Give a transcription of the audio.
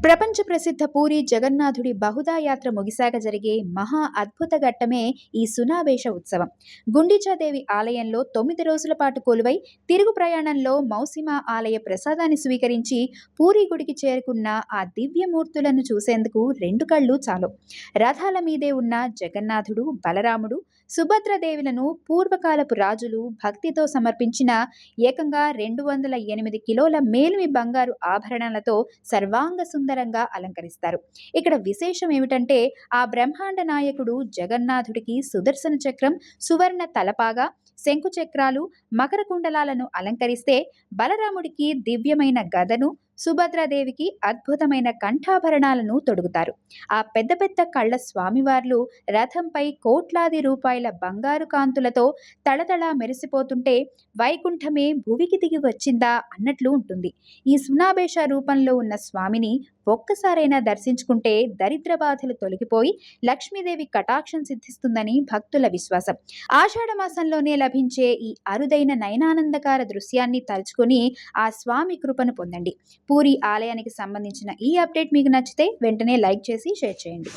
ప్రపంచ ప్రసిద్ధ పూరి జగన్నాథుడి బహుదా యాత్ర ముగిశాక జరిగే మహా అద్భుత ఘట్టమే ఈ సునావేశ ఉత్సవం. గుండిచాదేవి ఆలయంలో 9 రోజుల పాటు కొలువై తిరుగు ప్రయాణంలో మౌసిమా ఆలయ ప్రసాదాన్ని స్వీకరించి పూరి గుడికి చేరుకున్న ఆ దివ్యమూర్తులను చూసేందుకు 2 కళ్ళు చాలు. రథాల మీదే ఉన్న జగన్నాథుడు, బలరాముడు, సుభద్రదేవులను పూర్వకాలపు రాజులు భక్తితో సమర్పించిన ఏకంగా 208 కిలోల మేలిమి బంగారు ఆభరణాలతో సర్వాంగ సుందరంగా అలంకరిస్తారు. ఇక్కడ విశేషం ఏమిటంటే ఆ బ్రహ్మాండ నాయకుడు జగన్నాథుడికి సుదర్శన చక్రం, సువర్ణ తలపాగా, శంకు చక్రాలు, మకర కుండలాలను అలంకరిస్తే బలరాముడికి దివ్యమైన గదను, సుభద్రాదేవికి అద్భుతమైన కంఠాభరణాలను తొడుగుతారు. ఆ పెద్ద పెద్ద కళ్ళ స్వామివార్లు రథంపై కోట్లాది రూపాయల బంగారు కాంతులతో తళతళ మెరిసిపోతుంటే వైకుంఠమే భువికి దిగి వచ్చిందా అన్నట్లు ఉంటుంది. ఈ సునాభేష రూపంలో ఉన్న స్వామిని ఒక్కసారైనా దర్శించుకుంటే దరిద్ర బాధలు తొలగిపోయి లక్ష్మీదేవి కటాక్షం సిద్ధిస్తుందని భక్తుల విశ్వాసం. ఆషాఢ మాసంలోనే లభించే ఈ అరుదైన నయనానందకార దృశ్యాన్ని తలుచుకొని ఆ స్వామి కృపను పొందండి. పూరి ఆలయానికి సంబంధించిన ఈ అప్డేట్ మీకు నచ్చితే వెంటనే లైక్ చేసి షేర్ చేయండి.